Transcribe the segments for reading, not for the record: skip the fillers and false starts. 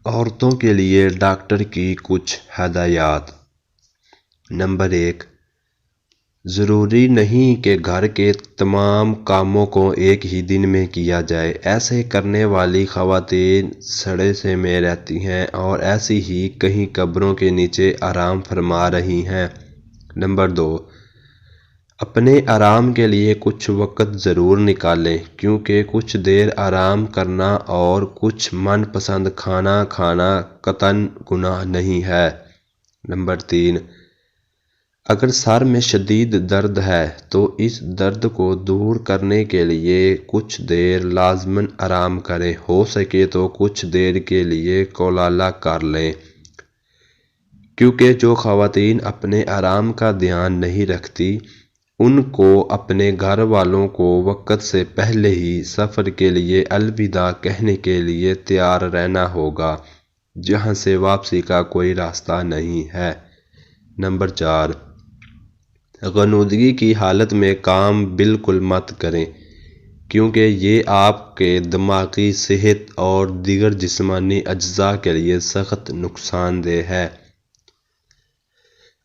عورتوں کے لیے ڈاکٹر کی کچھ ہدایات۔ نمبر 1، ضروری نہیں کہ گھر کے تمام کاموں کو ایک ہی دن میں کیا جائے۔ ایسے کرنے والی خواتین سڑے میں رہتی ہیں اور ایسی ہی کہیں قبروں کے نیچے آرام فرما رہی ہیں۔ نمبر 2، اپنے آرام کے لیے کچھ وقت ضرور نکالیں، کیونکہ کچھ دیر آرام کرنا اور کچھ من پسند کھانا کھانا قطعاً گناہ نہیں ہے۔ نمبر 3، اگر سر میں شدید درد ہے تو اس درد کو دور کرنے کے لیے کچھ دیر لازماً آرام کریں، ہو سکے تو کچھ دیر کے لیے کولالہ کر لیں، کیونکہ جو خواتین اپنے آرام کا دھیان نہیں رکھتی ان کو اپنے گھر والوں کو وقت سے پہلے ہی سفر کے لیے الوداع کہنے کے لیے تیار رہنا ہوگا، جہاں سے واپسی کا کوئی راستہ نہیں ہے۔ نمبر 4، غنودگی کی حالت میں کام بالکل مت کریں، کیونکہ یہ آپ کے دماغی صحت اور دیگر جسمانی اجزاء کے لیے سخت نقصان دہ ہے،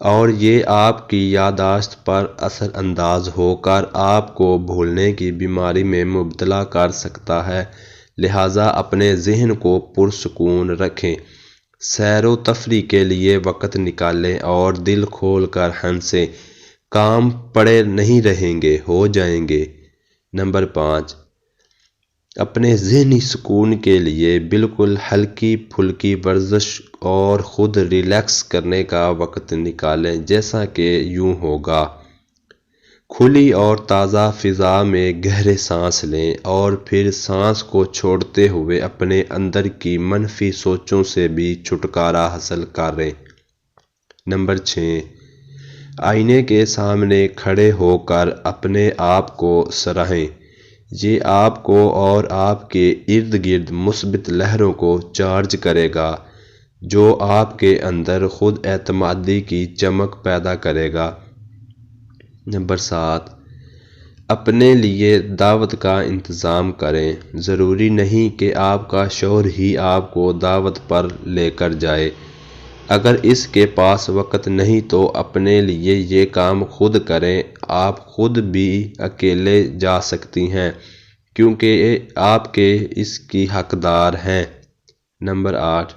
اور یہ آپ کی یادداشت پر اثر انداز ہو کر آپ کو بھولنے کی بیماری میں مبتلا کر سکتا ہے۔ لہٰذا اپنے ذہن کو پرسکون رکھیں، سیر و تفریح کے لیے وقت نکالیں اور دل کھول کر ہنسیں۔ کام پڑے نہیں رہیں گے، ہو جائیں گے۔ نمبر 5، اپنے ذہنی سکون کے لیے بالکل ہلکی پھلکی ورزش اور خود ریلیکس کرنے کا وقت نکالیں، جیسا کہ یوں ہوگا: کھلی اور تازہ فضا میں گہرے سانس لیں اور پھر سانس کو چھوڑتے ہوئے اپنے اندر کی منفی سوچوں سے بھی چھٹکارا حاصل کریں۔ نمبر 6، آئینے کے سامنے کھڑے ہو کر اپنے آپ کو سراہیں۔ یہ آپ کو اور آپ کے ارد گرد مثبت لہروں کو چارج کرے گا، جو آپ کے اندر خود اعتمادی کی چمک پیدا کرے گا۔ نمبر 7، اپنے لیے دعوت کا انتظام کریں۔ ضروری نہیں کہ آپ کا شوہر ہی آپ کو دعوت پر لے کر جائے۔ اگر اس کے پاس وقت نہیں تو اپنے لیے یہ کام خود کریں۔ آپ خود بھی اکیلے جا سکتی ہیں، کیونکہ آپ اس کی حقدار ہیں۔ نمبر 8،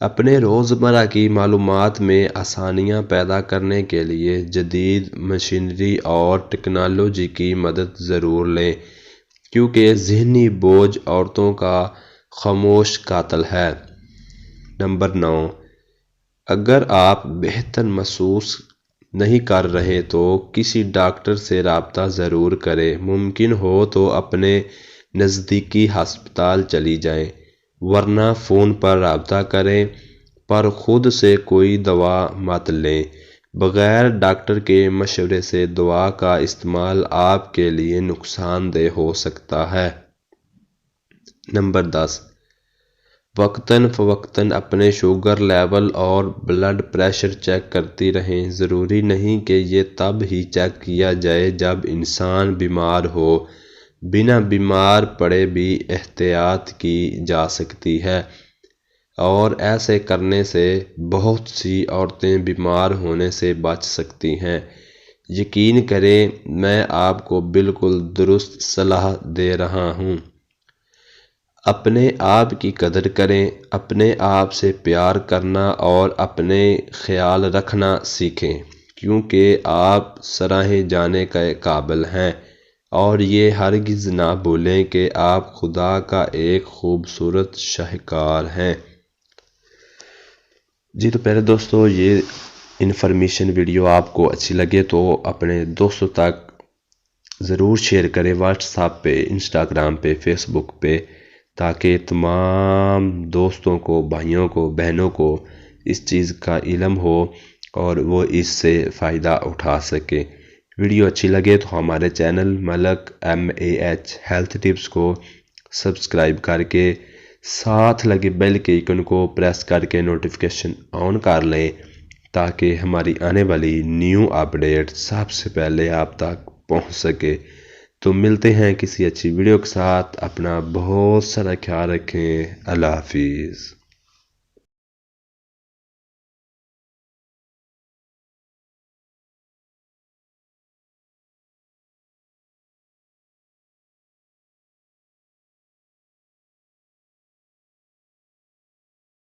اپنے روزمرہ کی معلومات میں آسانیاں پیدا کرنے کے لیے جدید مشینری اور ٹیکنالوجی کی مدد ضرور لیں، کیونکہ ذہنی بوجھ عورتوں کا خاموش قاتل ہے۔ نمبر 9، اگر آپ بہتر محسوس نہیں کر رہے تو کسی ڈاکٹر سے رابطہ ضرور کریں۔ ممکن ہو تو اپنے نزدیکی ہسپتال چلی جائیں، ورنہ فون پر رابطہ کریں، پر خود سے کوئی دوا مت لیں۔ بغیر ڈاکٹر کے مشورے سے دوا کا استعمال آپ کے لیے نقصان دہ ہو سکتا ہے۔ نمبر 10، وقتاً فوقتاً اپنے شوگر لیول اور بلڈ پریشر چیک کرتی رہیں۔ ضروری نہیں کہ یہ تب ہی چیک کیا جائے جب انسان بیمار ہو، بنا بیمار پڑے بھی احتیاط کی جا سکتی ہے، اور ایسے کرنے سے بہت سی عورتیں بیمار ہونے سے بچ سکتی ہیں۔ یقین کریں، میں آپ کو بالکل درست صلاح دے رہا ہوں۔ اپنے آپ کی قدر کریں، اپنے آپ سے پیار کرنا اور اپنے خیال رکھنا سیکھیں، کیونکہ آپ سراہے جانے کے قابل ہیں، اور یہ ہرگز نہ بھولیں کہ آپ خدا کا ایک خوبصورت شاہکار ہیں۔ جی تو پہلے دوستو، یہ انفارمیشن ویڈیو آپ کو اچھی لگے تو اپنے دوستوں تک ضرور شیئر کریں، واٹس ایپ پہ، انسٹاگرام پہ، فیس بک پہ، تاکہ تمام دوستوں کو، بھائیوں کو، بہنوں کو اس چیز کا علم ہو اور وہ اس سے فائدہ اٹھا سکے۔ ویڈیو اچھی لگے تو ہمارے چینل ملک MAH ہیلتھ ٹپس کو سبسکرائب کر کے ساتھ لگے بیل کے آئیکن کو پریس کر کے نوٹیفیکیشن آن کر لیں، تاکہ ہماری آنے والی نیو اپڈیٹ سب سے پہلے آپ تک پہنچ سکے۔ تو ملتے ہیں کسی اچھی ویڈیو کے ساتھ۔ اپنا بہت سارا خیال رکھیں۔ اللہ حافظ۔